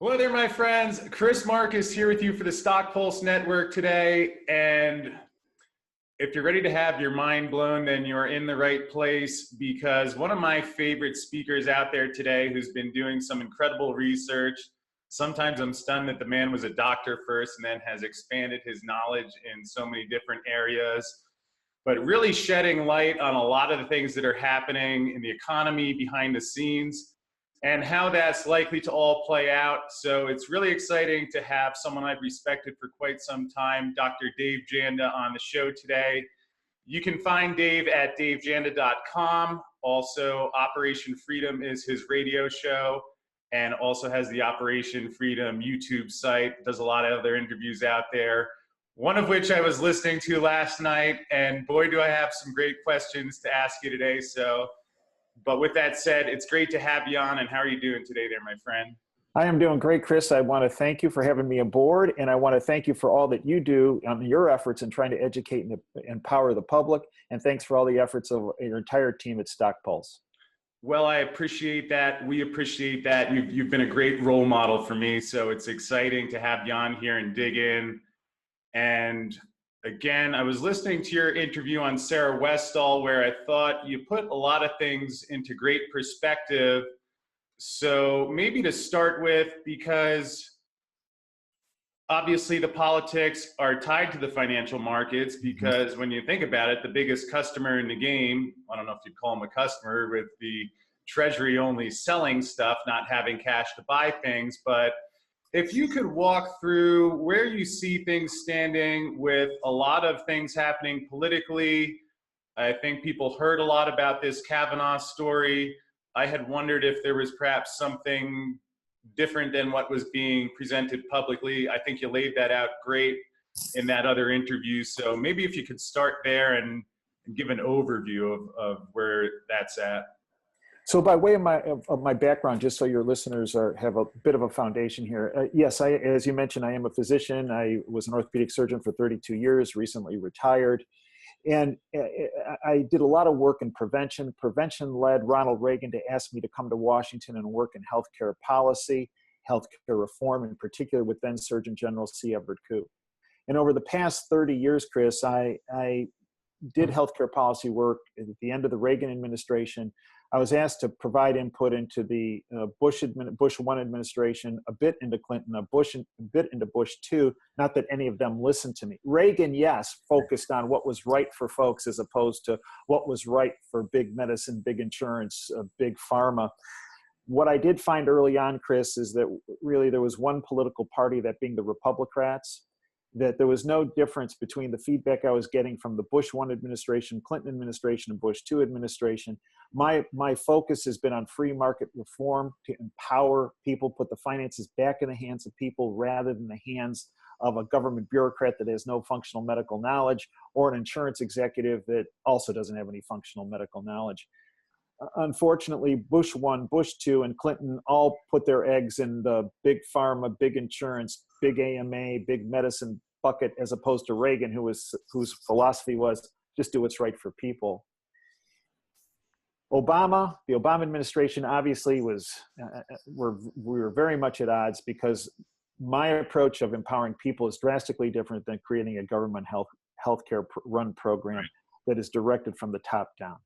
Hello there, my friends. Chris Marcus here with you for the StockPulse Network today. And if you're ready to have your mind blown, then you're in the right place, because one of my favorite speakers out there today who's been doing some incredible research. Sometimes I'm stunned that the man was a doctor first and then has expanded his knowledge in so many different areas, but really shedding light on a lot of the things that are happening in the economy behind the scenes and how that's likely to all play out. So it's really exciting to have someone I've respected for quite some time, Dr. Dave Janda, on the show today. You can find Dave at davejanda.com. Also, Operation Freedom is his radio show and also has the Operation Freedom YouTube site, does a lot of other interviews out there, one of which I was listening to last night, and boy, do I have some great questions to ask you today. But with that said, it's great to have you on, and how are you doing today there, my friend? I am doing great, Chris. I want to thank you for having me aboard, and I want to thank you for all that you do on your efforts in trying to educate and empower the public, and thanks for all the efforts of your entire team at StockPulse. Well, I appreciate that. We appreciate that. You've been a great role model for me, so it's exciting to have you on here and dig in. And again, I was listening to your interview on Sarah Westall, where I thought you put a lot of things into great perspective. So maybe to start with, because obviously the politics are tied to the financial markets, because when you think about it, the biggest customer in the game, I don't know if you'd call them a customer, with the Treasury only selling stuff, not having cash to buy things, but if you could walk through where you see things standing with a lot of things happening politically. I think people heard a lot about this Kavanaugh story. I had wondered if there was perhaps something different than what was being presented publicly. I think you laid that out great in that other interview. So maybe if you could start there and give an overview of where that's at. So by way of my background, just so your listeners have a bit of a foundation here. Yes, as you mentioned, I am a physician. I was an orthopedic surgeon for 32 years, recently retired. And I did a lot of work in prevention. Prevention led Ronald Reagan to ask me to come to Washington and work in healthcare policy, healthcare reform, in particular with then Surgeon General C. Everett Koop. And over the past 30 years, Chris, I did healthcare policy work at the end of the Reagan administration. I was asked to provide input into the Bush 1 administration, a bit into Clinton, a bit into Bush 2, not that any of them listened to me. Reagan, yes, focused on what was right for folks as opposed to what was right for big medicine, big insurance, big pharma. What I did find early on, Chris, is that really there was one political party, that being the Republicrats, that there was no difference between the feedback I was getting from the Bush 1 administration, Clinton administration, and Bush 2 administration. My focus has been on free market reform to empower people, put the finances back in the hands of people rather than the hands of a government bureaucrat that has no functional medical knowledge, or an insurance executive that also doesn't have any functional medical knowledge. Unfortunately, Bush 1, Bush 2, and Clinton all put their eggs in the big pharma, big insurance, big AMA, big medicine bucket, as opposed to Reagan, whose philosophy was just do what's right for people. The Obama administration obviously we were very much at odds, because my approach of empowering people is drastically different than creating a government healthcare run program that is directed from the top down.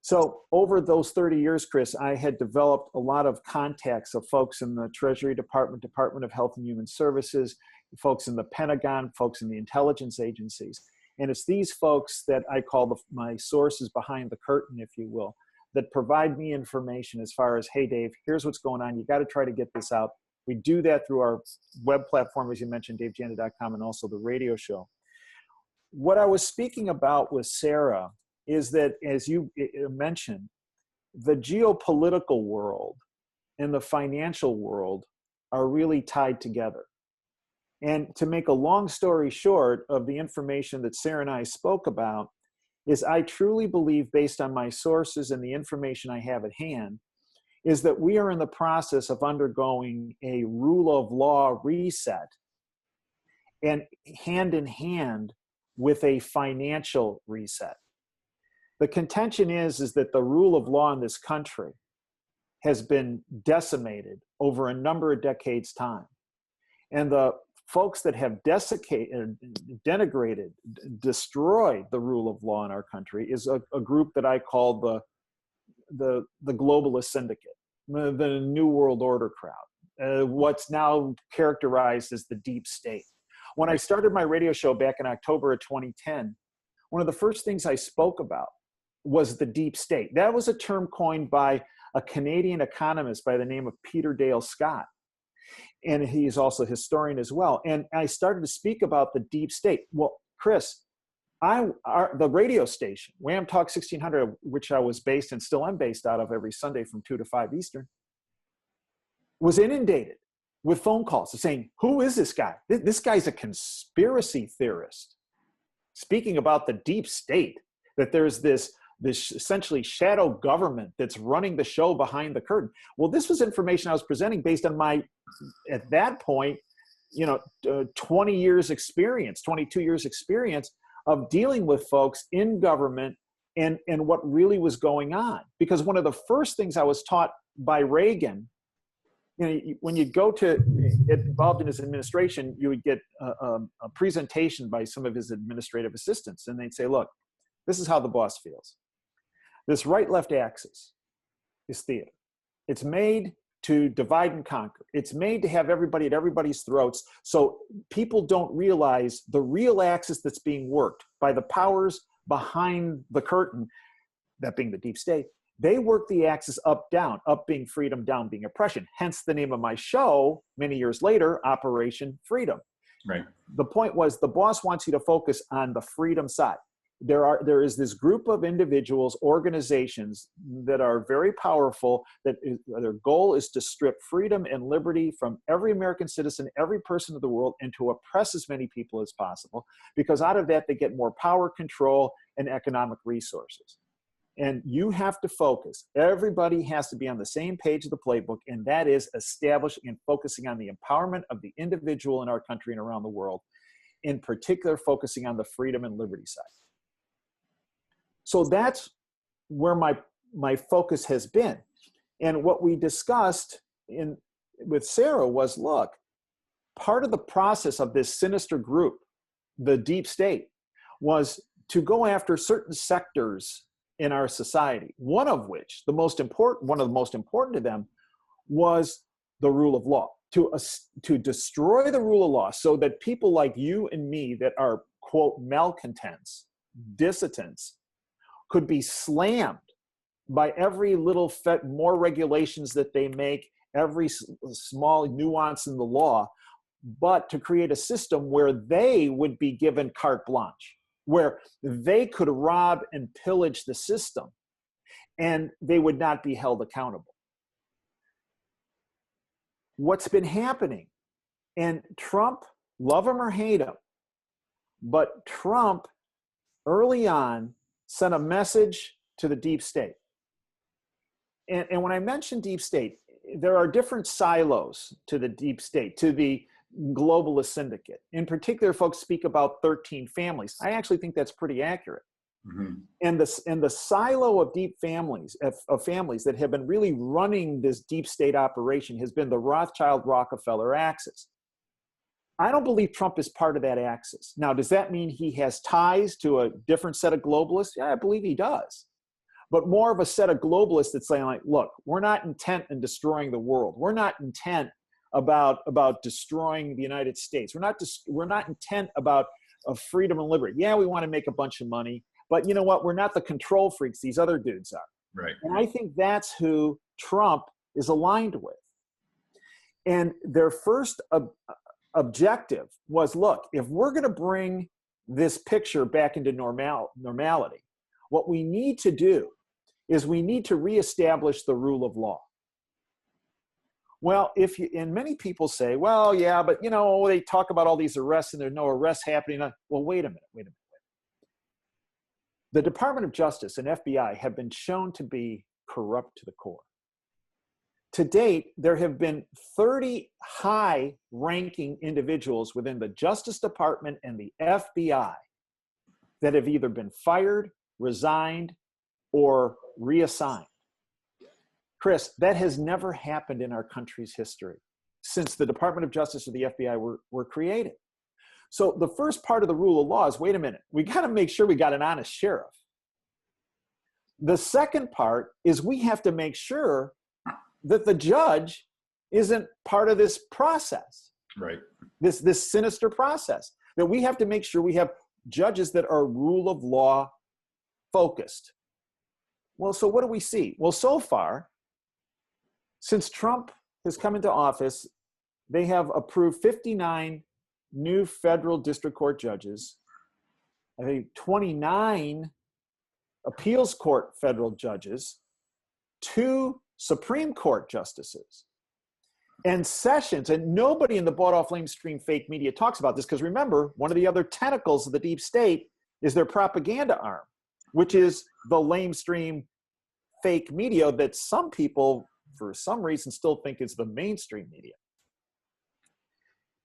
So over those 30 years, Chris, I had developed a lot of contacts of folks in the Treasury Department, Department of Health and Human Services, folks in the Pentagon, folks in the intelligence agencies. And it's these folks that I call my sources behind the curtain, if you will, that provide me information as far as, hey, Dave, here's what's going on. You got to try to get this out. We do that through our web platform, as you mentioned, davejanda.com, and also the radio show. What I was speaking about with Sarah is that, as you mentioned, the geopolitical world and the financial world are really tied together. And to make a long story short of the information that Sarah and I spoke about, is I truly believe, based on my sources and the information I have at hand, is that we are in the process of undergoing a rule of law reset, and hand in hand with a financial reset. The contention is that the rule of law in this country has been decimated over a number of decades' time. And the folks that have desiccated, denigrated, destroyed the rule of law in our country is a group that I call the globalist syndicate, the New World Order crowd, what's now characterized as the deep state. When I started my radio show back in October of 2010, one of the first things I spoke about was the deep state. That was a term coined by a Canadian economist by the name of Peter Dale Scott. And he's also a historian as well. And I started to speak about the deep state. Well, Chris, the radio station, Wham Talk 1600, which I was based and still am based out of every Sunday from 2 to 5 Eastern, was inundated with phone calls saying, who is this guy? This guy's a conspiracy theorist. Speaking about the deep state, that there's this essentially shadow government that's running the show behind the curtain. Well, this was information I was presenting based on my, at that point, 20 years experience, 22 years experience of dealing with folks in government and what really was going on. Because one of the first things I was taught by Reagan, when you go to get involved in his administration, you would get a presentation by some of his administrative assistants, and they'd say, look, this is how the boss feels. This right-left axis is theater. It's made to divide and conquer. It's made to have everybody at everybody's throats, so people don't realize the real axis that's being worked by the powers behind the curtain, that being the deep state. They work the axis up being freedom, down being oppression. Hence the name of my show, many years later, Operation Freedom. Right. The point was the boss wants you to focus on the freedom side. There is this group of individuals, organizations that are very powerful, that their goal is to strip freedom and liberty from every American citizen, every person of the world, and to oppress as many people as possible, because out of that they get more power, control, and economic resources. And you have to focus. Everybody has to be on the same page of the playbook, and that is establishing and focusing on the empowerment of the individual in our country and around the world, in particular focusing on the freedom and liberty side. So that's where my focus has been. And what we discussed with Sarah was, look, part of the process of this sinister group, the deep state, was to go after certain sectors in our society, one of which, one of the most important to them, was the rule of law. To destroy the rule of law so that people like you and me that are, quote, malcontents, dissidents, could be slammed by every little more regulations that they make, every small nuance in the law, but to create a system where they would be given carte blanche, where they could rob and pillage the system and they would not be held accountable. What's been happening, and Trump, love him or hate him, but Trump early on sent a message to the deep state. And when I mention deep state, there are different silos to the deep state, to the globalist syndicate. In particular, folks speak about 13 families. I actually think that's pretty accurate. Mm-hmm. And the silo of deep families, of families that have been really running this deep state operation has been the Rothschild-Rockefeller axis. I don't believe Trump is part of that axis. Now, does that mean he has ties to a different set of globalists? Yeah, I believe he does. But more of a set of globalists that's saying, like, look, we're not intent in destroying the world. We're not intent about destroying the United States. We're not intent about freedom and liberty. Yeah, we want to make a bunch of money, but you know what? We're not the control freaks these other dudes are. Right. And I think that's who Trump is aligned with. And their first objective was, look, if we're going to bring this picture back into normality, what we need to do is we need to reestablish the rule of law. Well, and many people say, well, yeah, but they talk about all these arrests and there's no arrests happening. Well, wait a minute. The Department of Justice and FBI have been shown to be corrupt to the core. To date, there have been 30 high-ranking individuals within the Justice Department and the FBI that have either been fired, resigned, or reassigned. Chris, that has never happened in our country's history since the Department of Justice or the FBI were created. So the first part of the rule of law is, wait a minute, we got to make sure we got an honest sheriff. The second part is we have to make sure that the judge isn't part of this process, right? This sinister process, that we have to make sure we have judges that are rule of law focused. Well, so what do we see? Well, so far, since Trump has come into office, they have approved 59 new federal district court judges, I think 29 appeals court federal judges, 2 Supreme Court justices, and Sessions. And nobody in the bought-off lamestream fake media talks about this, because remember, one of the other tentacles of the deep state is their propaganda arm, which is the lamestream fake media that some people, for some reason, still think is the mainstream media.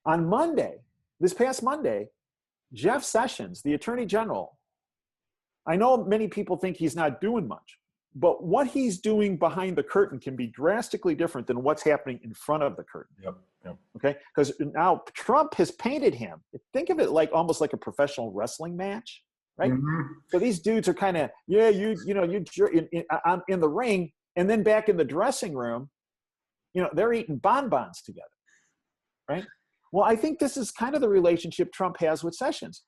On Monday, this past Monday, Jeff Sessions, the Attorney General, I know many people think he's not doing much, but what he's doing behind the curtain can be drastically different than what's happening in front of the curtain. Yep. Okay, because now Trump has painted him. Think of it like almost like a professional wrestling match, right? Mm-hmm. So these dudes are kind of, yeah, you in the ring, and then back in the dressing room, they're eating bonbons together, right? Well, I think this is kind of the relationship Trump has with Sessions.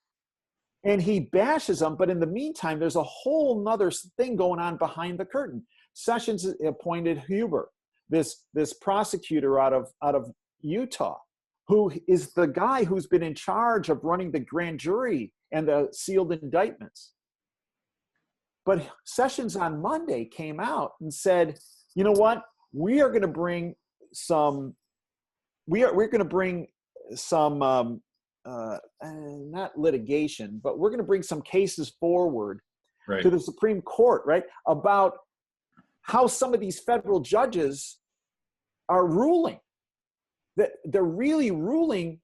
And he bashes them, but in the meantime, there's a whole nother thing going on behind the curtain. Sessions appointed Huber, this prosecutor out of Utah, who is the guy who's been in charge of running the grand jury and the sealed indictments. But Sessions on Monday came out and said, you know what? We are going to bring some, not litigation, but we're going to bring some cases forward to the Supreme Court, right? About how some of these federal judges are ruling. That they're really ruling,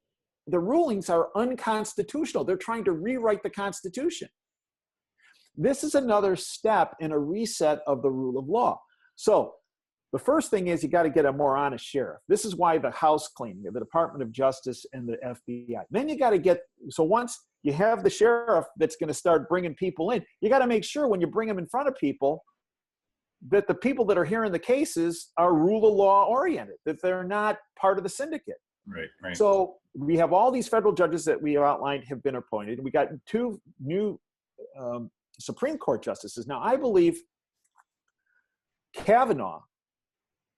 the rulings are unconstitutional. They're trying to rewrite the Constitution. This is another step in a reset of the rule of law. So the first thing is you got to get a more honest sheriff. This is why the house cleaning of the Department of Justice and the FBI. Then you got to get, so once you have the sheriff that's going to start bringing people in, you got to make sure when you bring them in front of people that the people that are hearing the cases are rule of law oriented, that they're not part of the syndicate. Right. So we have all these federal judges that we outlined have been appointed. We got 2 new Supreme Court justices. Now, I believe Kavanaugh,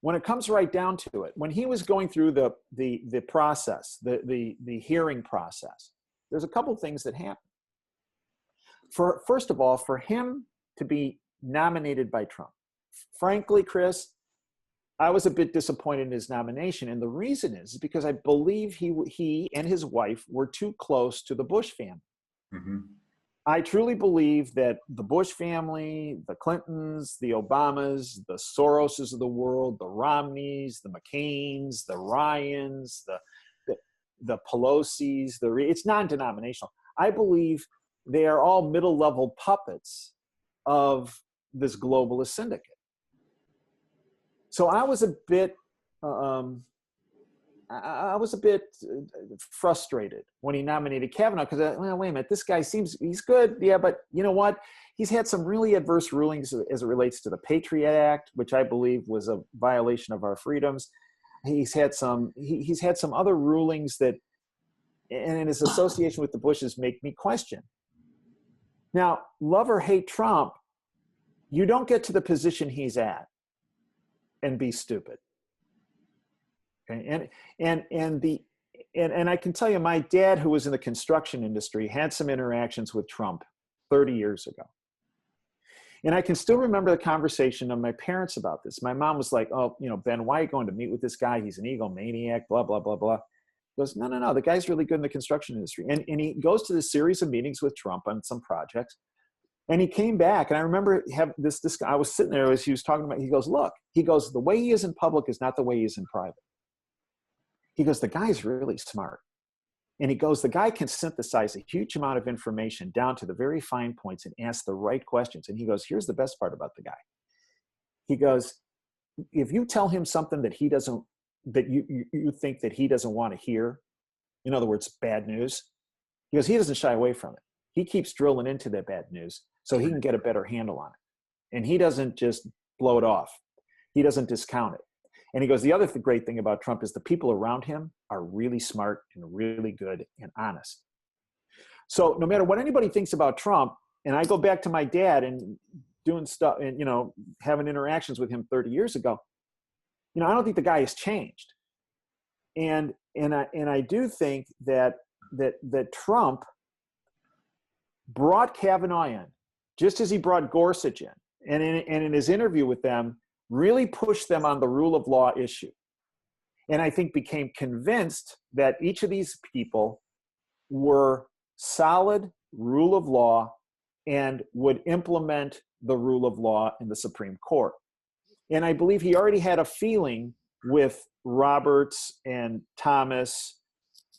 when it comes right down to it, when he was going through the process, the hearing process, there's a couple things that happened. First of all, for him to be nominated by Trump, frankly, Chris, I was a bit disappointed in his nomination. And the reason is because I believe he and his wife were too close to the Bush family. Mm-hmm. I truly believe that the Bush family, the Clintons, the Obamas, the Soroses of the world, the Romneys, the McCains, the Ryans, the Pelosi's, it's non-denominational. I believe they are all middle-level puppets of this globalist syndicate. So I was a bit frustrated when he nominated Kavanaugh, because, well, wait a minute, this guy he's good. Yeah, but you know what? He's had some really adverse rulings as it relates to the Patriot Act, which I believe was a violation of our freedoms. He's had some other rulings that, and in his association with the Bushes, make me question. Now, love or hate Trump, you don't get to the position he's at and be stupid. Okay? And I can tell you, my dad, who was in the construction industry, had some interactions with Trump 30 years ago. And I can still remember the conversation of my parents about this. My mom was like, oh, Ben, why are you going to meet with this guy? He's an egomaniac, blah, blah, blah, blah. He goes, no, the guy's really good in the construction industry. And he goes to this series of meetings with Trump on some projects. And he came back, and I remember this guy, I was sitting there as he was talking about, he goes, look, the way he is in public is not the way he is in private. He goes, the guy's really smart. And he goes, the guy can synthesize a huge amount of information down to the very fine points and ask the right questions. And he goes, here's the best part about the guy. He goes, if you tell him something that he doesn't, that you think that he doesn't want to hear, in other words, bad news, because he doesn't shy away from it. He keeps drilling into that bad news so he can get a better handle on it. And he doesn't just blow it off. He doesn't discount it. And he goes, the other great thing about Trump is the people around him are really smart and really good and honest. So no matter what anybody thinks about Trump, and I go back to my dad and doing stuff and, you know, having interactions with him 30 years ago, you know, I don't think the guy has changed. And I do think that Trump brought Kavanaugh in, just as he brought Gorsuch in, and in his interview with them, really pushed them on the rule of law issue. And I think became convinced that each of these people were solid rule of law and would implement the rule of law in the Supreme Court. And I believe he already had a feeling with Roberts and Thomas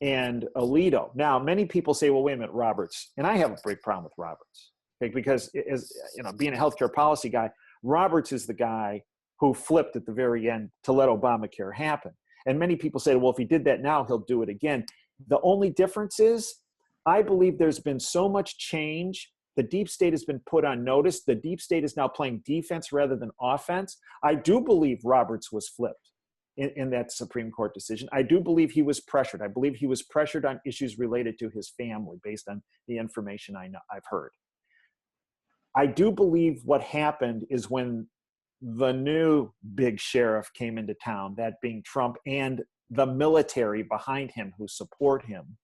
and Alito. Now, many people say, well, wait a minute, Roberts. And I have a big problem with Roberts, okay? Because as you know, being a healthcare policy guy, Roberts is the guy who flipped at the very end to let Obamacare happen. And many people say, well, if he did that now, he'll do it again. The only difference is, I believe there's been so much change. The deep state has been put on notice. The deep state is now playing defense rather than offense. I do believe Roberts was flipped in that Supreme Court decision. I do believe he was pressured. I believe he was pressured on issues related to his family based on the information I've heard. I do believe what happened is when the new big sheriff came into town, that being Trump and the military behind him who support him,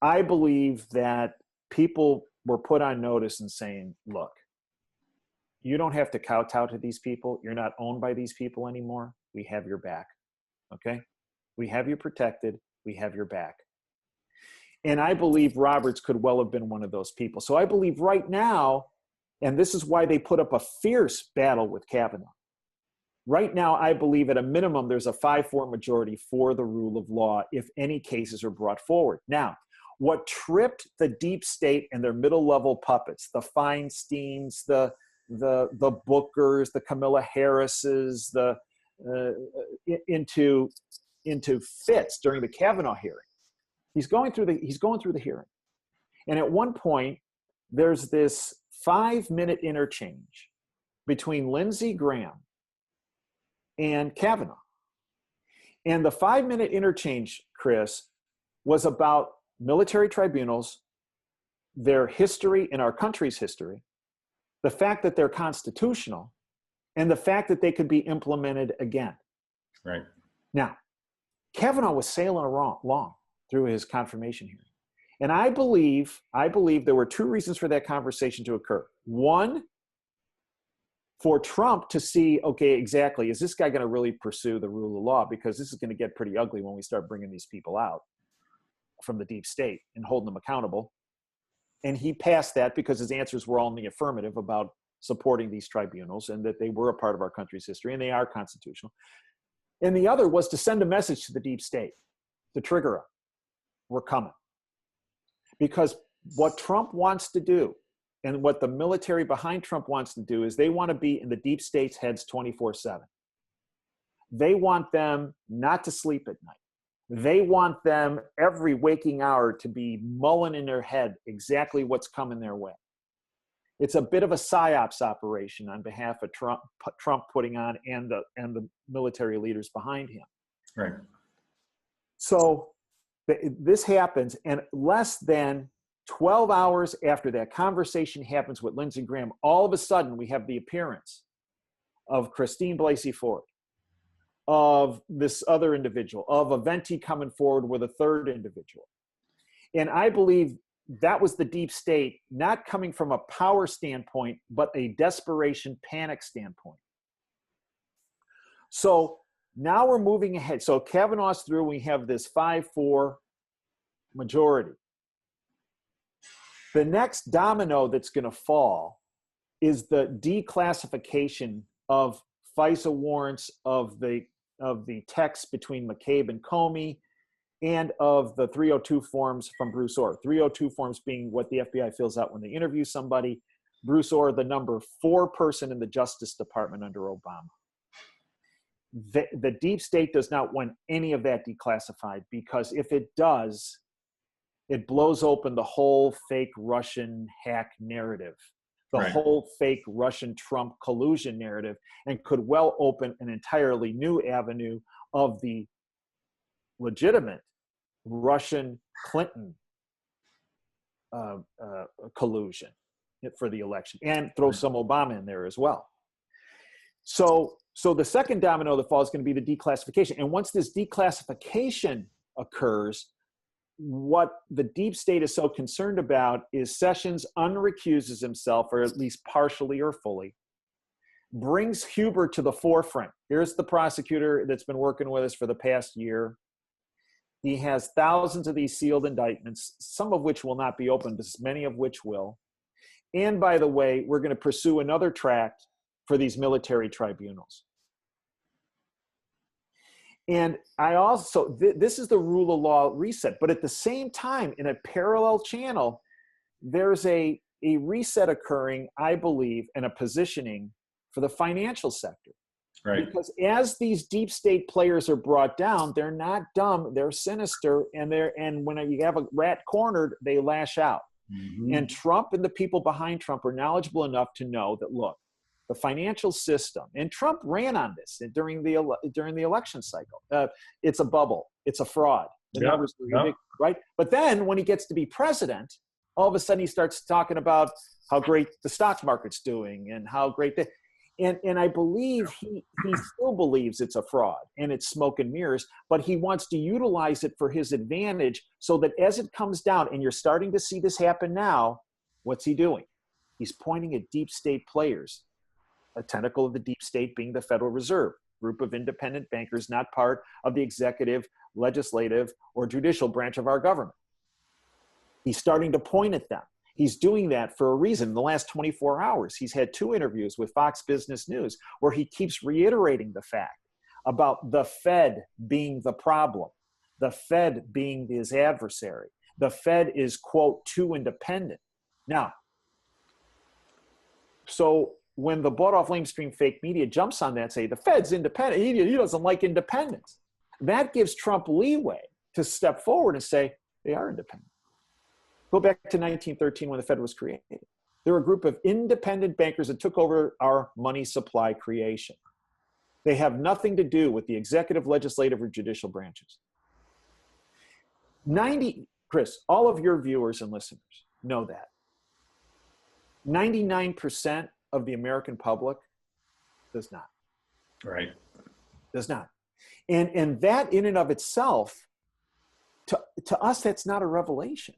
I believe that people were put on notice and saying, look, you don't have to kowtow to these people. You're not owned by these people anymore. We have your back, okay? We have you protected. We have your back. And I believe Roberts could well have been one of those people. So I believe right now, and this is why they put up a fierce battle with Kavanaugh. Right now, I believe at a minimum, there's a 5-4 majority for the rule of law if any cases are brought forward. Now, what tripped the deep state and their middle-level puppets, the Feinsteins, the Bookers, the Kamala Harrises, into fits during the Kavanaugh hearing. He's going through the hearing. And at one point, there's this 5-minute interchange between Lindsey Graham and Kavanaugh. And the 5-minute interchange, Chris, was about military tribunals, their history in our country's history, the fact that they're constitutional, and the fact that they could be implemented again. Right. Now, Kavanaugh was sailing along through his confirmation hearing. And I believe there were 2 reasons for that conversation to occur. One, for Trump to see, okay, exactly, is this guy going to really pursue the rule of law? Because this is going to get pretty ugly when we start bringing these people out from the deep state and holding them accountable. And he passed that because his answers were all in the affirmative about supporting these tribunals and that they were a part of our country's history and they are constitutional. And the other was to send a message to the deep state, to trigger them. We're coming. Because what Trump wants to do and what the military behind Trump wants to do is they want to be in the deep state's heads 24/7. They want them not to sleep at night. They want them every waking hour to be mulling in their head exactly what's coming their way. It's a bit of a psyops operation on behalf of Trump putting on and the military leaders behind him. Right. So this happens, and less than 12 hours after that conversation happens with Lindsey Graham, all of a sudden we have the appearance of Christine Blasey Ford, of this other individual, of a Venti coming forward with a third individual. And I believe that was the deep state, not coming from a power standpoint, but a desperation, panic standpoint. So now we're moving ahead. So Kavanaugh's through, we have this 5-4 majority. The next domino that's going to fall is the declassification of FISA warrants, of the text between McCabe and Comey, and of the 302 forms from Bruce Orr. 302 forms being what the FBI fills out when they interview somebody. Bruce Orr, the number 4 person in the Justice Department under Obama. The deep state does not want any of that declassified, because if it does, it blows open the whole fake Russian hack narrative, the Right. whole fake Russian Trump collusion narrative, and could well open an entirely new avenue of the legitimate Russian Clinton collusion for the election, and throw some Obama in there as well. So the second domino that falls is going to be the declassification. And once this declassification occurs, what the deep state is so concerned about is Sessions unrecuses himself, or at least partially or fully, brings Huber to the forefront. Here's the prosecutor that's been working with us for the past year. He has thousands of these sealed indictments, some of which will not be opened, but many of which will. And by the way, we're going to pursue another track for these military tribunals. And I also, this is the rule of law reset, but at the same time, in a parallel channel, there's a reset occurring, I believe, and a positioning for the financial sector. Right. Because as these deep state players are brought down, they're not dumb, they're sinister, and when you have a rat cornered, they lash out. Mm-hmm. And Trump and the people behind Trump are knowledgeable enough to know that, look, the financial system, and Trump ran on this during the election cycle. It's a bubble. It's a fraud. The numbers are ridiculous, right? But then when he gets to be president, all of a sudden he starts talking about how great the stock market's doing and how great they. And I believe he still believes it's a fraud and it's smoke and mirrors, but he wants to utilize it for his advantage, so that as it comes down, and you're starting to see this happen now, what's he doing? He's pointing at deep state players, a tentacle of the deep state being the Federal Reserve, group of independent bankers not part of the executive, legislative, or judicial branch of our government. He's starting to point at them. He's doing that for a reason. In the last 24 hours, he's had 2 interviews with Fox Business News where he keeps reiterating the fact about the Fed being the problem, the Fed being his adversary. The Fed is, quote, too independent. Now, so when the bought-off lamestream fake media jumps on that, say the Fed's independent, he doesn't like independence, that gives Trump leeway to step forward and say they are independent. Go back to 1913 when the Fed was created. There were a group of independent bankers that took over our money supply creation. They have nothing to do with the executive, legislative, or judicial branches. Chris, all of your viewers and listeners know that. 99% of the American public does not. Right. Does not. And that in and of itself, to us, that's not a revelation.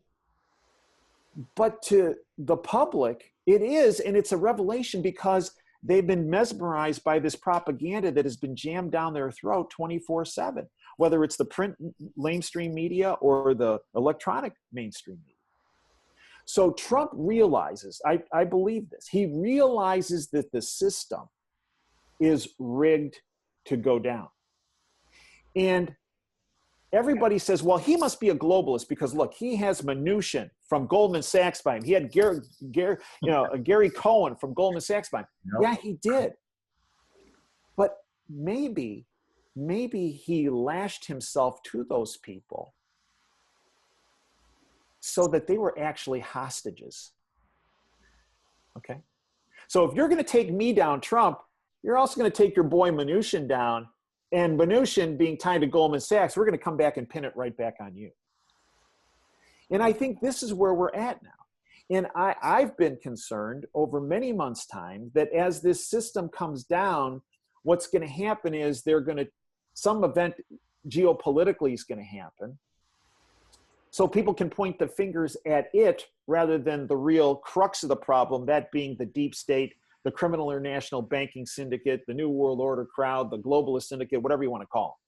But to the public, it is, and it's a revelation because they've been mesmerized by this propaganda that has been jammed down their throat 24/7, whether it's the print lamestream media or the electronic mainstream media. So Trump realizes, I believe this, he realizes that the system is rigged to go down. And everybody says, well, he must be a globalist because, look, he has Mnuchin from Goldman Sachs by him. He had Gary Cohen from Goldman Sachs by him. Nope. Yeah, he did. But maybe he lashed himself to those people so that they were actually hostages. Okay? So if you're going to take me down, Trump, you're also going to take your boy Mnuchin down. And Mnuchin being tied to Goldman Sachs, we're going to come back and pin it right back on you. And I think this is where we're at now. And I've been concerned over many months' time that as this system comes down, what's going to happen is some event geopolitically is going to happen. So people can point the fingers at it rather than the real crux of the problem, that being the deep state, the criminal international banking syndicate, the New World Order crowd, the globalist syndicate, whatever you want to call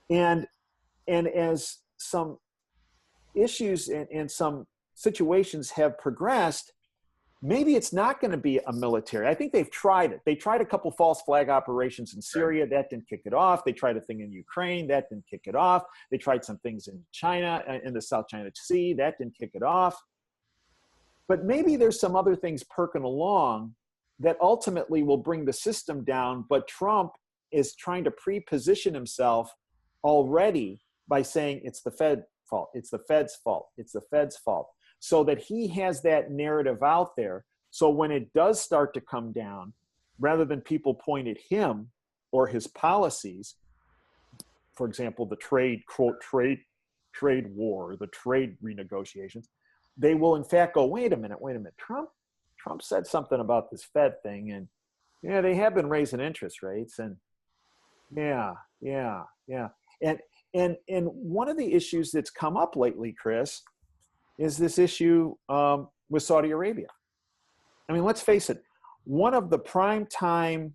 them. And as some issues and some situations have progressed, maybe it's not going to be a military. I think they've tried it. They tried a couple false flag operations in Syria. That didn't kick it off. They tried a thing in Ukraine. That didn't kick it off. They tried some things in China, in the South China Sea. That didn't kick it off. But maybe there's some other things perking along that ultimately will bring the system down. But Trump is trying to pre-position himself already by saying it's the Fed fault, it's the Fed's fault, it's the Fed's fault, so that he has that narrative out there. So when it does start to come down, rather than people point at him or his policies, for example, the trade, quote, trade war, the trade renegotiations, they will in fact go, wait a minute, Trump said something about this Fed thing, and yeah, they have been raising interest rates, and yeah. And one of the issues that's come up lately, Chris, is this issue with Saudi Arabia. I mean, let's face it, one of the prime time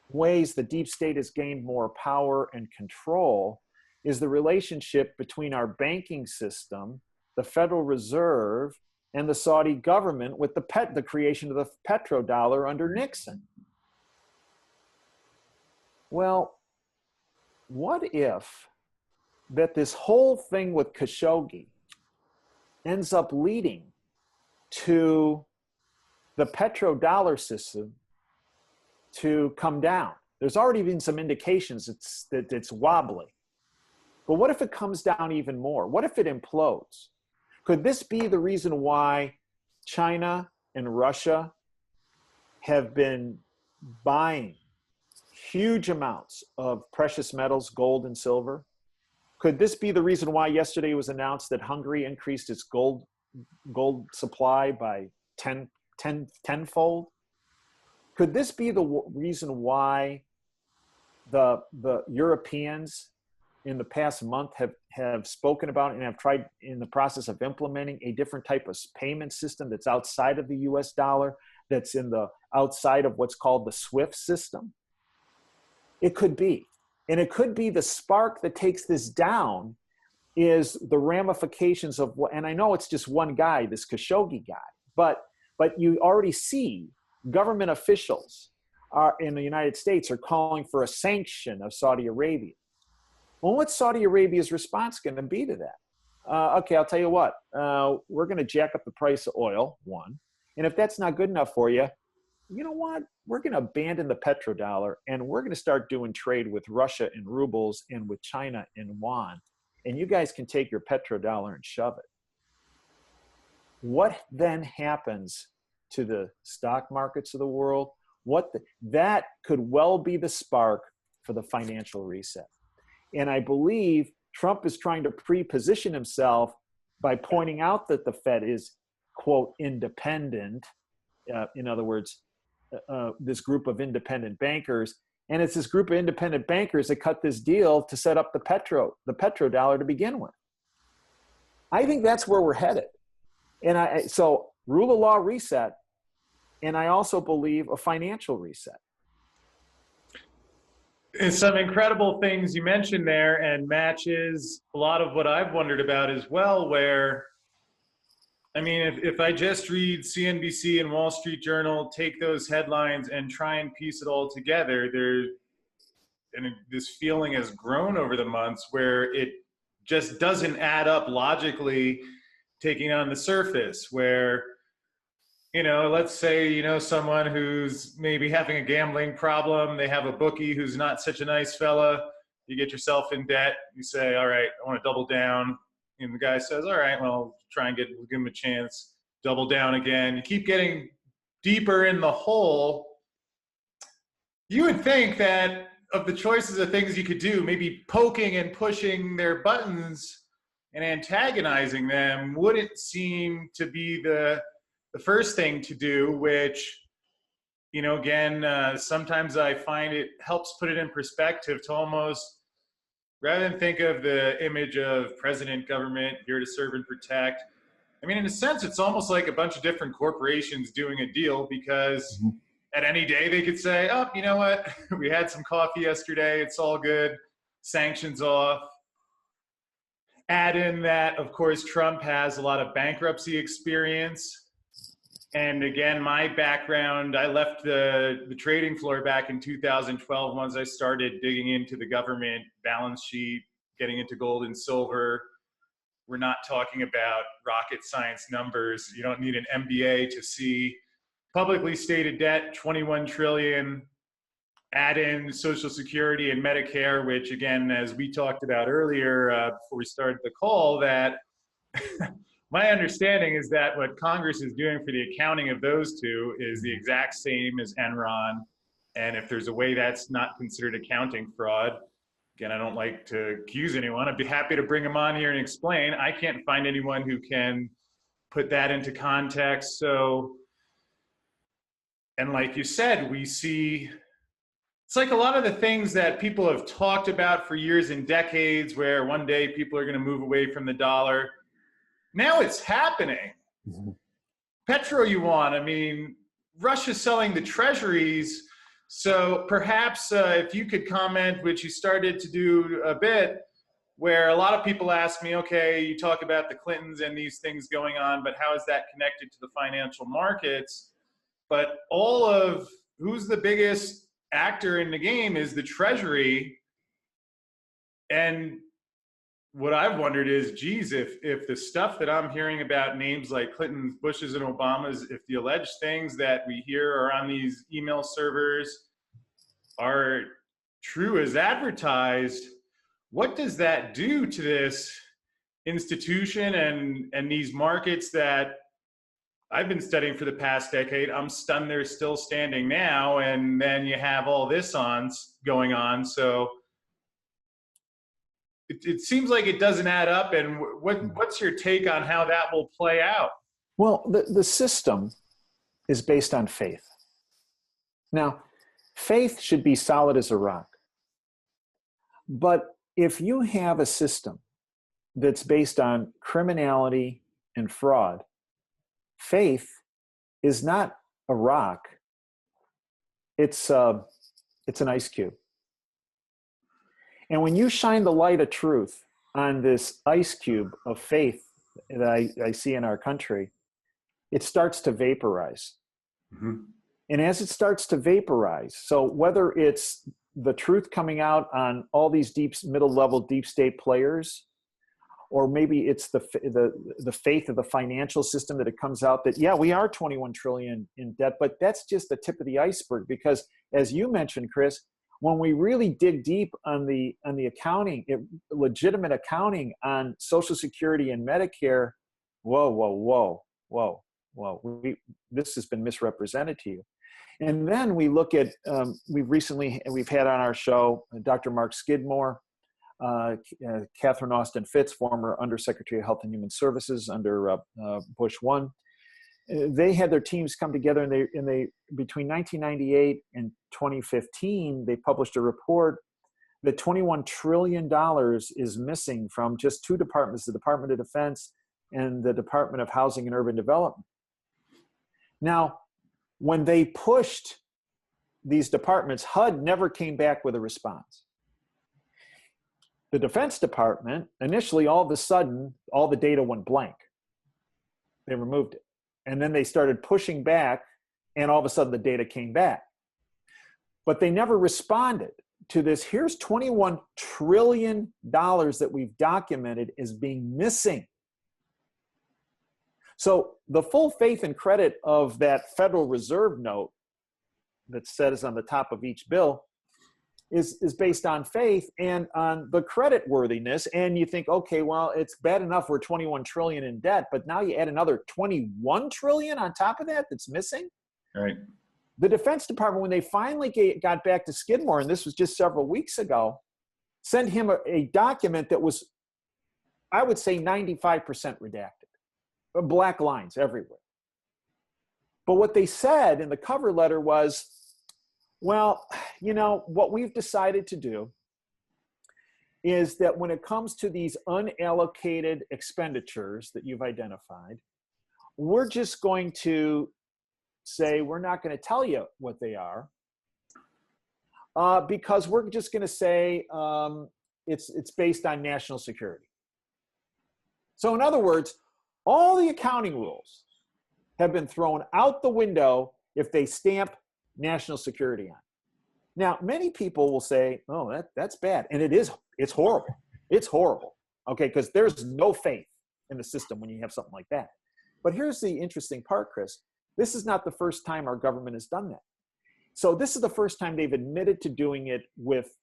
ways the deep state has gained more power and control is the relationship between our banking system, the Federal Reserve, and the Saudi government with the creation of the petrodollar under Nixon. Well, what if that this whole thing with Khashoggi ends up leading to the petrodollar system to come down? There's already been some indications that it's wobbly. But what if it comes down even more? What if it implodes? Could this be the reason why China and Russia have been buying huge amounts of precious metals, gold and silver? Could this be the reason why yesterday it was announced that Hungary increased its gold supply by tenfold? Could this be the reason why the Europeans in the past month have spoken about and have tried in the process of implementing a different type of payment system that's outside of the US dollar, that's outside of what's called the SWIFT system? It could be. And it could be the spark that takes this down is the ramifications of what, and I know it's just one guy, this Khashoggi guy, but you already see government officials in the United States are calling for a sanction of Saudi Arabia. Well, what's Saudi Arabia's response going to be to that? Okay, I'll tell you what, we're going to jack up the price of oil, one. And if that's not good enough for you, you know what? We're going to abandon the petrodollar and we're going to start doing trade with Russia in rubles and with China in yuan. And you guys can take your petrodollar and shove it. What then happens to the stock markets of the world? That could well be the spark for the financial reset. And I believe Trump is trying to pre-position himself by pointing out that the Fed is, quote, independent. In other words, this group of independent bankers. And it's this group of independent bankers that cut this deal to set up the petrodollar to begin with. I think that's where we're headed. And so rule of law reset, and I also believe a financial reset. It's some incredible things you mentioned there, and matches a lot of what I've wondered about as well, where, I mean, if I just read CNBC and Wall Street Journal, take those headlines and try and piece it all together, this feeling has grown over the months where it just doesn't add up logically, taking on the surface, where, let's say, someone who's maybe having a gambling problem, they have a bookie who's not such a nice fella, you get yourself in debt, you say, all right, I want to double down. And the guy says, all right, well, give him a chance, double down again. You keep getting deeper in the hole. You would think that of the choices of things you could do, maybe poking and pushing their buttons and antagonizing them wouldn't seem to be the first thing to do, which, again, sometimes I find it helps put it in perspective to almost, rather than think of the image of president, government, here to serve and protect. I mean, in a sense, it's almost like a bunch of different corporations doing a deal, because at any day they could say, oh, you know what? We had some coffee yesterday. It's all good. Sanctions off. Add in that, of course, Trump has a lot of bankruptcy experience. And again, my background, I left the trading floor back in 2012 once I started digging into the government balance sheet, getting into gold and silver. We're not talking about rocket science numbers. You don't need an MBA to see publicly stated debt, 21 trillion, add in Social Security and Medicare, which again, as we talked about earlier before we started the call, that my understanding is that what Congress is doing for the accounting of those two is the exact same as Enron. And if there's a way that's not considered accounting fraud, again, I don't like to accuse anyone. I'd be happy to bring them on here and explain. I can't find anyone who can put that into context. So, and like you said, we see, it's like a lot of the things that people have talked about for years and decades, where one day people are going to move away from the dollar. Now it's happening. Mhm. Petro yuan, I mean, Russia's selling the treasuries. So perhaps if you could comment, which you started to do a bit, where a lot of people ask me, okay, you talk about the Clintons and these things going on, but how is that connected to the financial markets? But all of who's the biggest actor in the game is the Treasury. And what I've wondered is, geez, if the stuff that I'm hearing about names like Clinton's, Bush's, and Obama's, if the alleged things that we hear are on these email servers are true as advertised, what does that do to this institution and these markets that I've been studying for the past decade? I'm stunned they're still standing now, and then you have all this going on. So it seems like it doesn't add up. And what's your take on how that will play out? Well, the system is based on faith. Now, faith should be solid as a rock. But if you have a system that's based on criminality and fraud, faith is not a rock. It's an ice cube. And when you shine the light of truth on this ice cube of faith that I see in our country, it starts to vaporize. Mm-hmm. And as it starts to vaporize, so whether it's the truth coming out on all these middle level deep state players, or maybe it's the faith of the financial system that it comes out that, yeah, we are 21 trillion in debt, but that's just the tip of the iceberg. Because as you mentioned, Chris, when we really dig deep on the accounting, legitimate accounting on Social Security and Medicare, whoa, this has been misrepresented to you. And then we look at, we've had on our show Dr. Mark Skidmore, Catherine Austin Fitts, former Undersecretary of Health and Human Services under Bush 1. They had their teams come together, and they between 1998 and 2015, they published a report that $21 trillion is missing from just two departments, the Department of Defense and the Department of Housing and Urban Development. Now, when they pushed these departments, HUD never came back with a response. The Defense Department, initially, all of a sudden, all the data went blank. They removed it. And then they started pushing back, and all of a sudden the data came back. But they never responded to this. Here's $21 trillion that we've documented as being missing. So the full faith and credit of that Federal Reserve note that says on the top of each bill is based on faith and on the credit worthiness. And you think, okay, well, it's bad enough we're 21 trillion in debt, but now you add another 21 trillion on top of that that's missing. Right. The Defense Department, when they finally got back to Skidmore, and this was just several weeks ago, sent him a document that was, I would say, 95% redacted. Black lines everywhere. But what they said in the cover letter was, well, you know, what we've decided to do is that when it comes to these unallocated expenditures that you've identified, we're just going to say we're not going to tell you what they are because we're just going to say it's based on national security. So in other words, all the accounting rules have been thrown out the window if they stamp national security on. Now, many people will say, oh, that's bad. And it's horrible. It's horrible, okay, because there's no faith in the system when you have something like that. But here's the interesting part, Chris. This is not the first time our government has done that. So this is the first time they've admitted to doing it with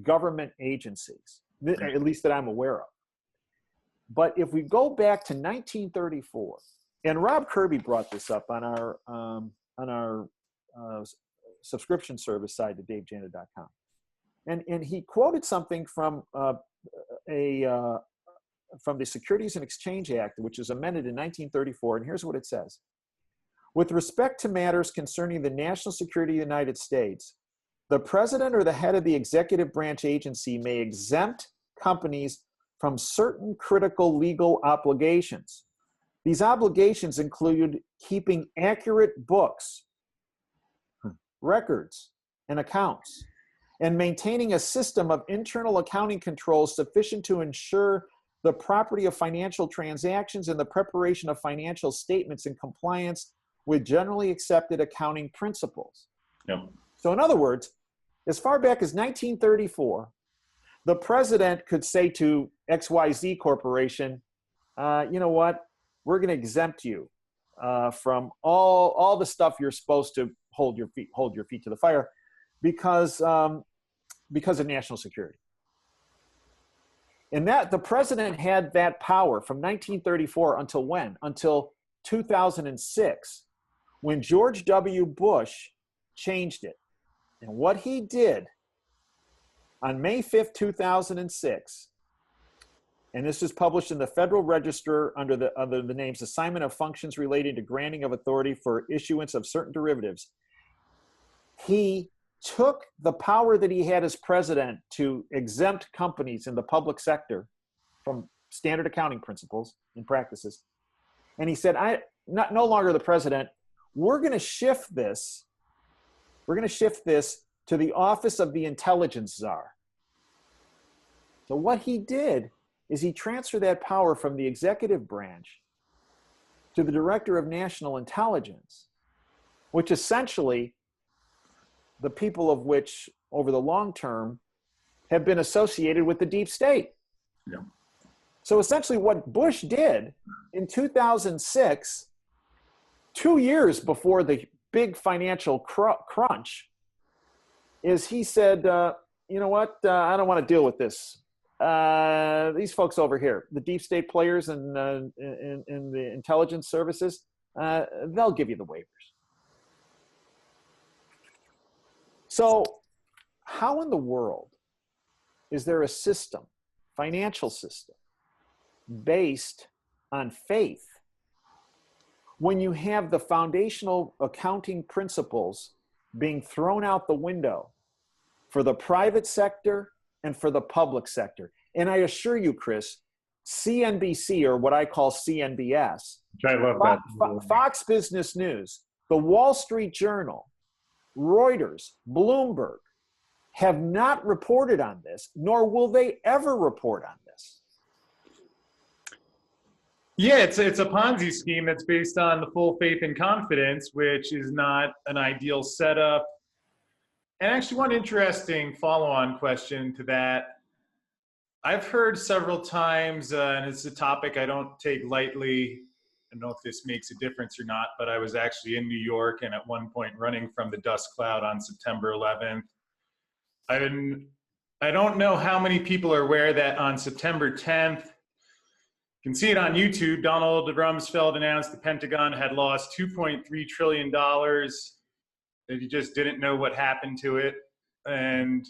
government agencies, at least that I'm aware of. But if we go back to 1934, and Rob Kirby brought this up on our subscription service side to DaveJanda.com, and he quoted something from the Securities and Exchange Act, which was amended in 1934, and here's what it says. With respect to matters concerning the national security of the United States, the president or the head of the executive branch agency may exempt companies from certain critical legal obligations. These obligations include keeping accurate books, records, and accounts, and maintaining a system of internal accounting controls sufficient to ensure the property of financial transactions and the preparation of financial statements in compliance with generally accepted accounting principles. Yep. So in other words, as far back as 1934, the president could say to XYZ Corporation, you know what, we're going to exempt you from all the stuff you're supposed to hold your feet to the fire because of national security. And that the president had that power from 1934 until when? Until 2006, when George W. Bush changed it. And what he did on May 5th, 2006, and this is published in the Federal Register under the names Assignment of Functions Relating to Granting of Authority for Issuance of Certain Derivatives, he took the power that he had as president to exempt companies in the public sector from standard accounting principles and practices. And he said, no longer the president, we're going to shift this to the office of the intelligence czar. So what he did is he transferred that power from the executive branch to the director of national intelligence, which essentially the people of which over the long term have been associated with the deep state. Yeah. So essentially what Bush did in 2006, 2 years before the big financial crunch, is he said, you know what, I don't want to deal with this. These folks over here, the deep state players and the intelligence services, they'll give you the waivers. So how in the world is there a system, financial system, based on faith when you have the foundational accounting principles being thrown out the window for the private sector and for the public sector? And I assure you, Chris, CNBC, or what I call CNBS, I love that. Fox Business News, the Wall Street Journal, Reuters, Bloomberg, have not reported on this, nor will they ever report on this. Yeah, it's a Ponzi scheme that's based on the full faith and confidence, which is not an ideal setup. And actually, one interesting follow-on question to that. I've heard several times, and it's a topic I don't take lightly. I don't know if this makes a difference or not, but I was actually in New York and at one point running from the dust cloud on September 11th. I don't know how many people are aware that on September 10th, you can see it on YouTube, Donald Rumsfeld announced the Pentagon had lost $2.3 trillion, that he just didn't know what happened to it. And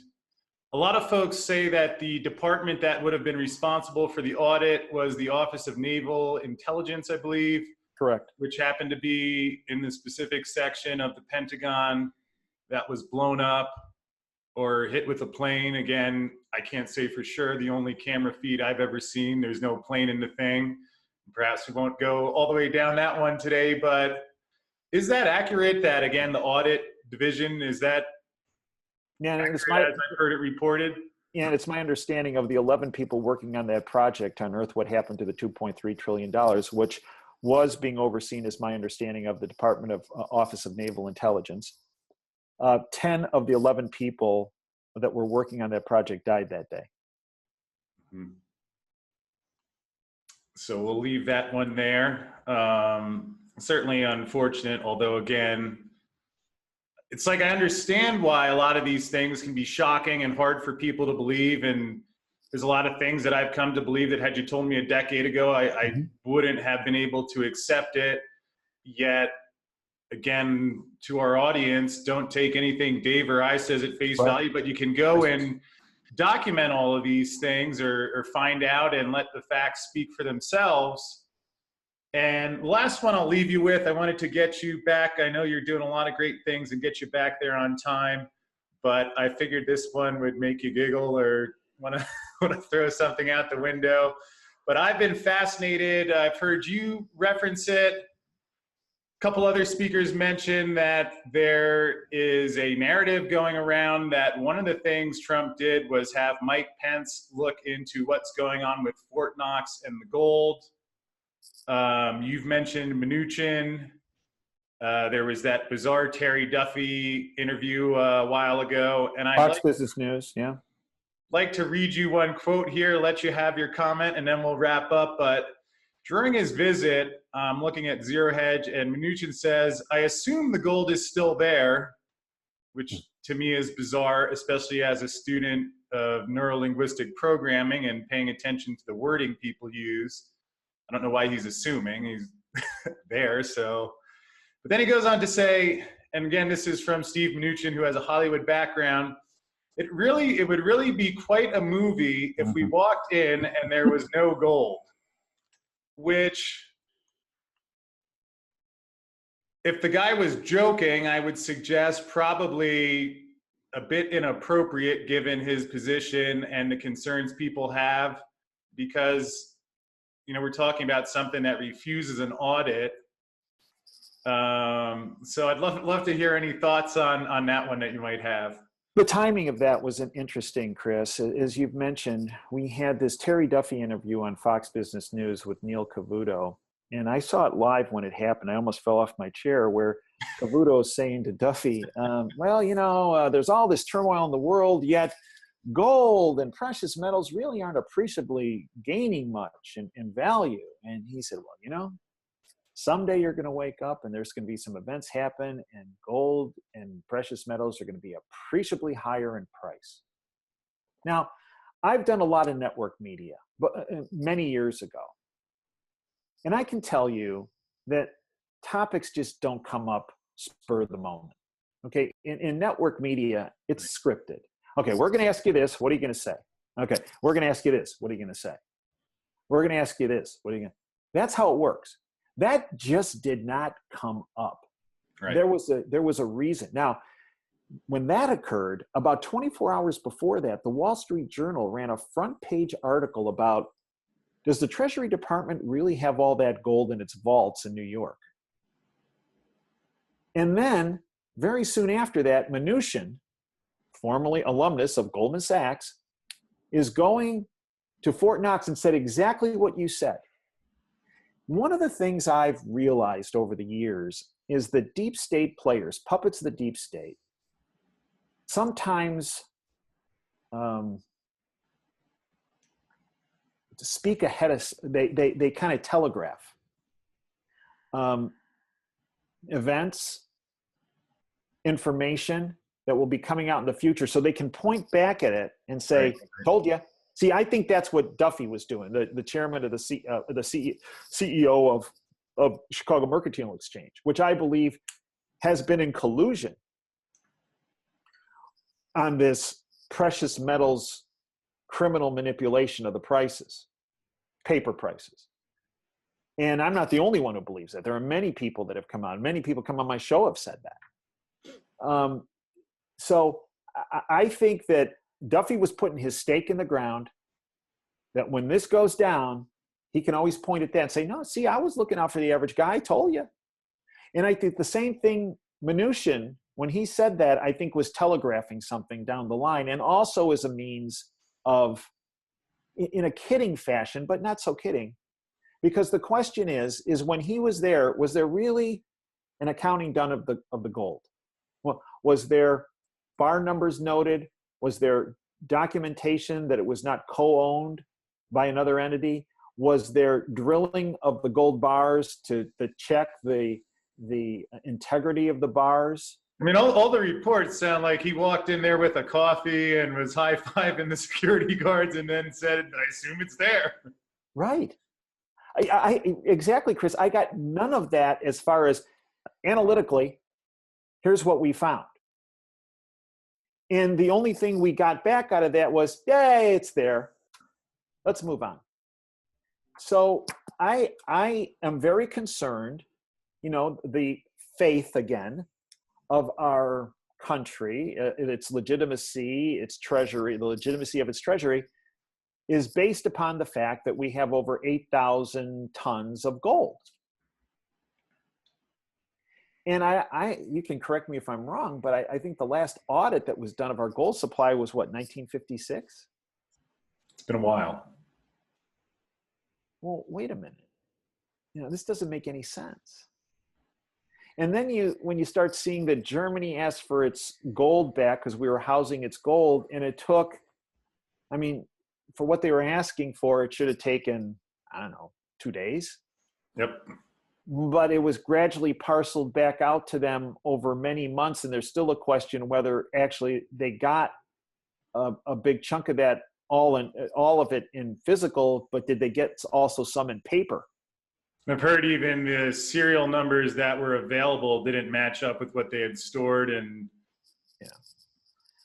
a lot of folks say that the department that would have been responsible for the audit was the Office of Naval Intelligence, I believe. Correct. Which happened to be in the specific section of the Pentagon that was blown up or hit with a plane. Again, I can't say for sure. The only camera feed I've ever seen, there's no plane in the thing. Perhaps we won't go all the way down that one today, but is that accurate that, again, the audit division, is that yeah, accurate as I've heard it reported? Yeah, and it's my understanding of the 11 people working on that project to unearth what happened to the $2.3 trillion, which was being overseen, as my understanding, of the Department of Office of Naval Intelligence. 10 of the 11 people that were working on that project died that day. Mm-hmm. So we'll leave that one there. Certainly unfortunate, although again, it's like I understand why a lot of these things can be shocking and hard for people to believe. And there's a lot of things that I've come to believe that had you told me a decade ago, I wouldn't have been able to accept it. Yet, again, to our audience, don't take anything Dave or I says at face value, but you can go and document all of these things or find out and let the facts speak for themselves. And the last one I'll leave you with, I wanted to get you back. I know you're doing a lot of great things and get you back there on time, but I figured this one would make you giggle or want to throw something out the window. But I've been fascinated. I've heard you reference it. A couple other speakers mentioned that there is a narrative going around that one of the things Trump did was have Mike Pence look into what's going on with Fort Knox and the gold. You've mentioned Mnuchin. There was that bizarre Terry Duffy interview a while ago. And Fox Business News, yeah. Like to read you one quote here, let you have your comment, and then we'll wrap up. But during his visit, I'm looking at Zero Hedge, and Mnuchin says, I assume the gold is still there, which to me is bizarre, especially as a student of neurolinguistic programming and paying attention to the wording people use. I don't know why he's assuming he's there. So, but then he goes on to say, and again, this is from Steve Mnuchin, who has a Hollywood background. It would really be quite a movie if we walked in and there was no gold, which if the guy was joking, I would suggest probably a bit inappropriate given his position and the concerns people have, because we're talking about something that refuses an audit. So I'd love to hear any thoughts on that one that you might have. The timing of that was interesting, Chris. As you've mentioned, we had this Terry Duffy interview on Fox Business News with Neil Cavuto, and I saw it live when it happened. I almost fell off my chair, where Cavuto is saying to Duffy, there's all this turmoil in the world, yet gold and precious metals really aren't appreciably gaining much in value. And he said, well, someday you're going to wake up and there's going to be some events happen, and gold and precious metals are going to be appreciably higher in price. Now, I've done a lot of network media, but many years ago. And I can tell you that topics just don't come up spur of the moment. Okay, in network media, it's scripted. Okay, we're going to ask you this. What are you going to say? Okay, we're going to ask you this. What are you going to say? We're going to ask you this. What are you going to? That's how it works. That just did not come up. Right. There was a reason. Now, when that occurred, about 24 hours before that, the Wall Street Journal ran a front page article about, does the Treasury Department really have all that gold in its vaults in New York? And then, very soon after that, Mnuchin, formerly alumnus of Goldman Sachs, is going to Fort Knox and said exactly what you said. One of the things I've realized over the years is that deep state players, puppets of the deep state, sometimes speak ahead of, they kind of telegraph events, information that will be coming out in the future, so they can point back at it and say, right. Told you. See, I think that's what Duffy was doing, the chairman of the CEO of Chicago Mercantile Exchange, which I believe has been in collusion on this precious metals criminal manipulation of the prices, paper prices. And I'm not the only one who believes that. There are many people that have come on. Many people come on my show have said that. So I think that Duffy was putting his stake in the ground, that when this goes down, he can always point at that and say, no, see, I was looking out for the average guy. I told you. And I think the same thing, Mnuchin, when he said that, I think was telegraphing something down the line, and also as a means of, in a kidding fashion, but not so kidding, because the question is when he was there really an accounting done of the gold? Well, was there bar numbers noted? Was there documentation that it was not co-owned by another entity? Was there drilling of the gold bars to check the integrity of the bars? I mean, all the reports sound like he walked in there with a coffee and was high-fiving the security guards and then said, I assume it's there. Right. Exactly, Chris. I got none of that as far as analytically, here's what we found. And the only thing we got back out of that was, yay, it's there. Let's move on. So I am very concerned, the faith again of our country, its legitimacy, its treasury, the legitimacy of its treasury is based upon the fact that we have over 8,000 tons of gold. And you can correct me if I'm wrong, but I think the last audit that was done of our gold supply was what, 1956? It's been a while. Well, wait a minute. This doesn't make any sense. And then when you start seeing that Germany asked for its gold back because we were housing its gold, and it took, for what they were asking for, it should have taken, 2 days. Yep. But it was gradually parceled back out to them over many months. And there's still a question whether actually they got a big chunk of that, all of it in physical, but did they get also some in paper? I've heard even the serial numbers that were available didn't match up with what they had stored. And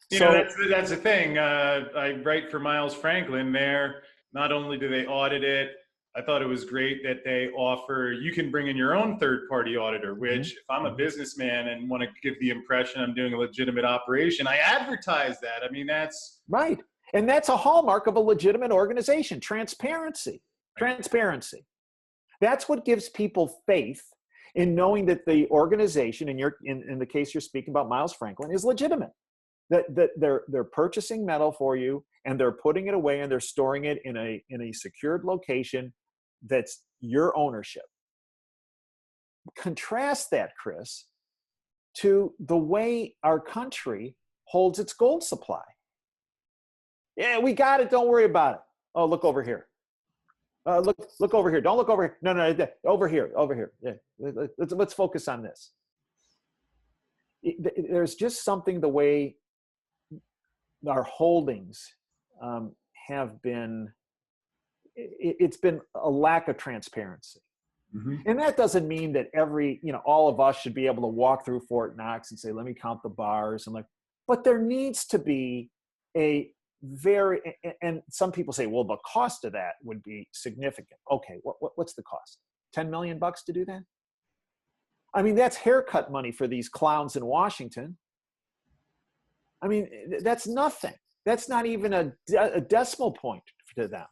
that's the thing. I write for Miles Franklin there. Not only do they audit it, I thought it was great that they offer, you can bring in your own third-party auditor, which if I'm a businessman and want to give the impression I'm doing a legitimate operation, I advertise that. That's right. And that's a hallmark of a legitimate organization, transparency. Transparency. That's what gives people faith in knowing that the organization, in the case you're speaking about, Miles Franklin, is legitimate. That they're purchasing metal for you, and they're putting it away, and they're storing it in a secured location that's your ownership. Contrast that, Chris, to the way our country holds its gold supply. Yeah, we got it. Don't worry about it. Oh, look over here. Look over here. Don't look over here. No, over here. Yeah, let's focus on this. There's just something the way our holdings have been. It's been a lack of transparency. And that doesn't mean that all of us should be able to walk through Fort Knox and say, let me count the bars. But there needs to be and some people say, well, the cost of that would be significant. Okay, what's the cost? $10 million to do that? That's haircut money for these clowns in Washington. That's nothing. That's not even a decimal point to them.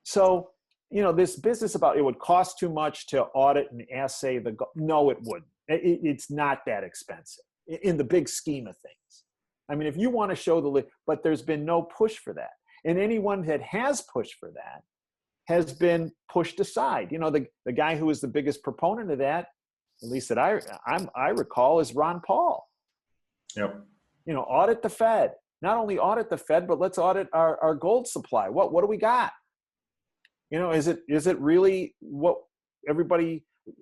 So, this business about it would cost too much to audit and assay no, it wouldn't. It's not that expensive in the big scheme of things. If you want to show but there's been no push for that. And anyone that has pushed for that has been pushed aside. The guy who was the biggest proponent of that, at least that I recall, is Ron Paul. Yep. Audit the Fed. Not only audit the Fed, but let's audit our gold supply. What do we got? Is it really what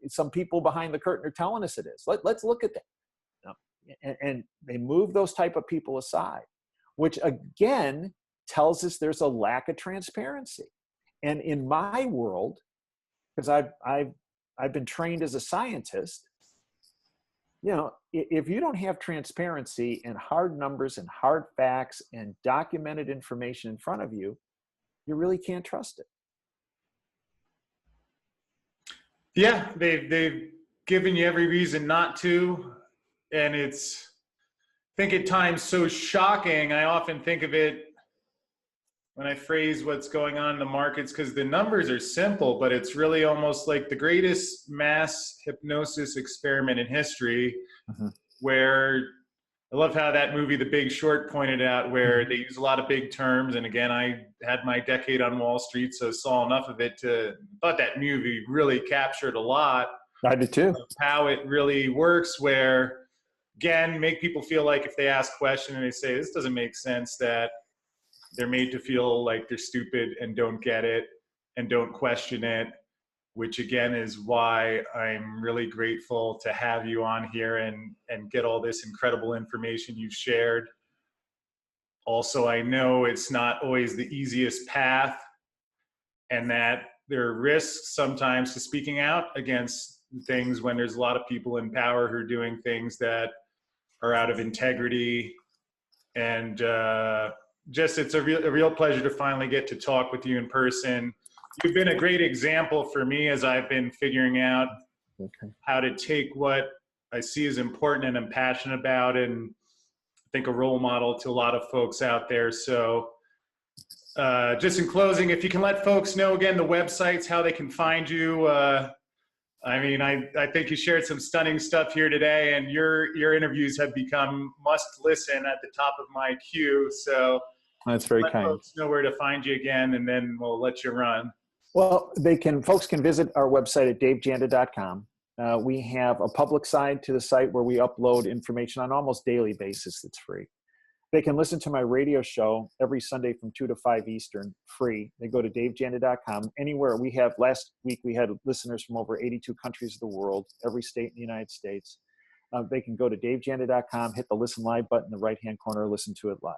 some people behind the curtain are telling us it is? Let's look at that. And they move those type of people aside, which again tells us there's a lack of transparency. And in my world, because I've been trained as a scientist, if you don't have transparency and hard numbers and hard facts and documented information in front of you, you really can't trust it. Yeah, they've given you every reason not to. And I think at times so shocking. I often think of it when I phrase what's going on in the markets, because the numbers are simple, but it's really almost like the greatest mass hypnosis experiment in history, where I love how that movie, The Big Short, pointed out where they use a lot of big terms. And again, I had my decade on Wall Street, so saw enough of it thought that movie really captured a lot. I did too. Of how it really works, where again, make people feel like if they ask a question and they say, this doesn't make sense, that they're made to feel like they're stupid and don't get it and don't question it. which again is why I'm really grateful to have you on here and get all this incredible information you've shared. Also, I know it's not always the easiest path, and that there are risks sometimes to speaking out against things when there's a lot of people in power who are doing things that are out of integrity. And just it's a real pleasure to finally get to talk with you in person. You've been a great example for me as I've been figuring out how to take what I see as important and I'm passionate about, and I think a role model to a lot of folks out there. So just in closing, if you can let folks know again the websites, how they can find you. I mean, I think you shared some stunning stuff here today, and your interviews have become must listen at the top of my queue. So that's very let kind. folks know where to find you again, and then we'll let you run. Well, folks can visit our website at davejanda.com. We have a public side to the site where we upload information on almost daily basis that's free. They can listen to my radio show every Sunday from 2 to 5 Eastern, free. They go to davejanda.com. Anywhere last week we had listeners from over 82 countries of the world, every state in the United States. They can go to davejanda.com, hit the listen live button in the right-hand corner, listen to it live.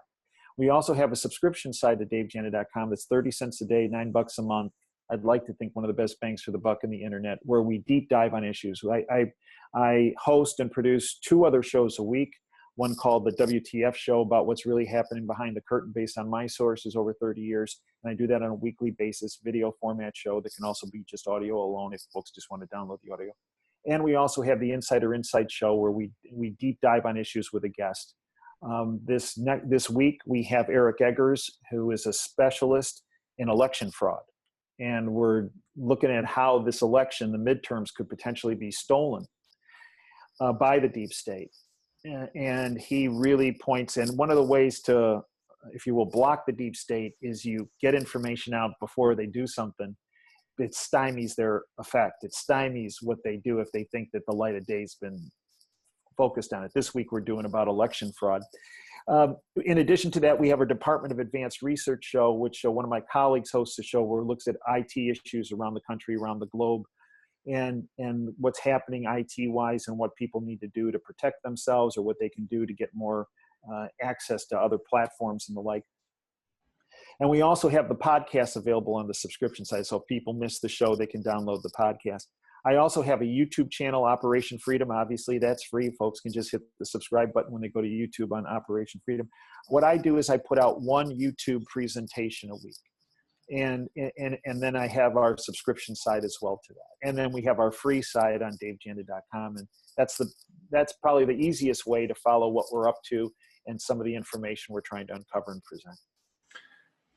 We also have a subscription side to davejanda.com that's 30 cents a day, $9 a month. I'd like to think one of the best bangs for the buck in the internet, where we deep dive on issues. I host and produce 2 other shows a week. One called the WTF Show, about what's really happening behind the curtain based on my sources over 30 years. And I do that on a weekly basis, video format show that can also be just audio alone if folks just want to download the audio. And we also have the Insider Insight Show, where we deep dive on issues with a guest. This week, we have Eric Eggers, who is a specialist in election fraud. And we're looking at how this election, the midterms, could potentially be stolen by the deep state. And he really points in, one of the ways to, if you will, block the deep state is you get information out before they do something. It stymies their effect. It stymies what they do if they think that the light of day's been focused on it. This week we're doing about election fraud. In addition to that, we have our Department of Advanced Research show, which one of my colleagues hosts a show where it looks at IT issues around the country, around the globe, and what's happening IT-wise and what people need to do to protect themselves, or what they can do to get more access to other platforms and the like. And we also have the podcast available on the subscription side. So if people miss the show, they can download the podcast. I also have a YouTube channel, Operation Freedom. Obviously, that's free. Folks can just hit the subscribe button when they go to YouTube on Operation Freedom. What I do is I put out one YouTube presentation a week. And then I have our subscription side as well to that. And then we have our free side on davejanda.com. And that's probably the easiest way to follow what we're up to and some of the information we're trying to uncover and present.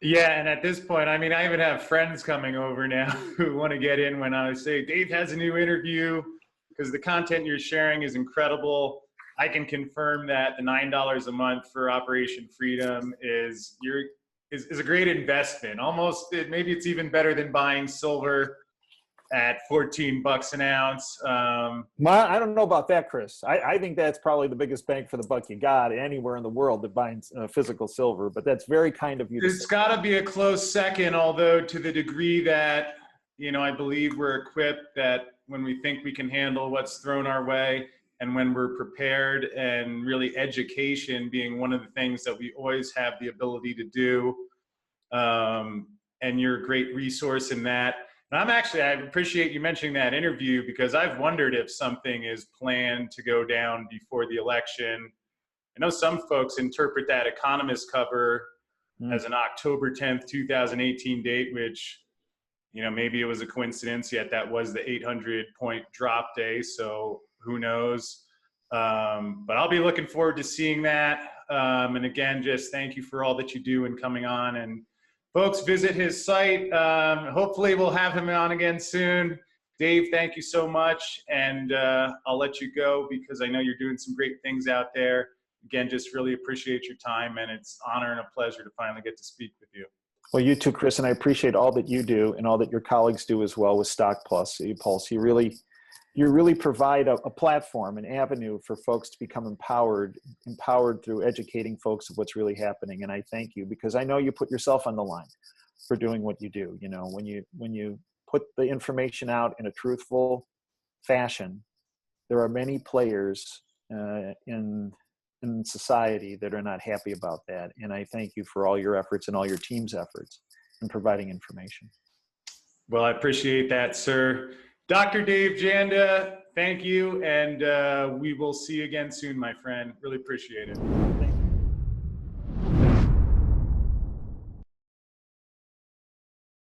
Yeah, and at this point, I mean, I even have friends coming over now who want to get in when I say, Dave has a new interview, because the content you're sharing is incredible. I can confirm that the $9 a month for Operation Freedom is a great investment. Almost, maybe it's even better than buying silver at $14 an ounce. I don't know about that, Chris. I think that's probably the biggest bang for the buck you got anywhere in the world that buys physical silver, but that's very kind of you. It's got to be a close second, although to the degree that, I believe we're equipped, that when we think we can handle what's thrown our way, and when we're prepared, and really education being one of the things that we always have the ability to do. And you're a great resource in that. And I appreciate you mentioning that interview, because I've wondered if something is planned to go down before the election. I know some folks interpret that Economist cover as an October 10th, 2018 date, which, maybe it was a coincidence, yet that was the 800-point drop day. So who knows? But I'll be looking forward to seeing that. And again, just thank you for all that you do and coming on. And folks, visit his site. Hopefully we'll have him on again soon. Dave, thank you so much. And I'll let you go, because I know you're doing some great things out there. Again, just really appreciate your time, and it's an honor and a pleasure to finally get to speak with you. Well, you too, Chris, and I appreciate all that you do and all that your colleagues do as well with StockPulse. You really provide a platform, an avenue for folks to become empowered through educating folks of what's really happening. And I thank you, because I know you put yourself on the line for doing what you do. When you put the information out in a truthful fashion, there are many players in society that are not happy about that. And I thank you for all your efforts and all your team's efforts in providing information. Well, I appreciate that, sir. Dr. Dave Janda, thank you. And we will see you again soon, my friend. Really appreciate it.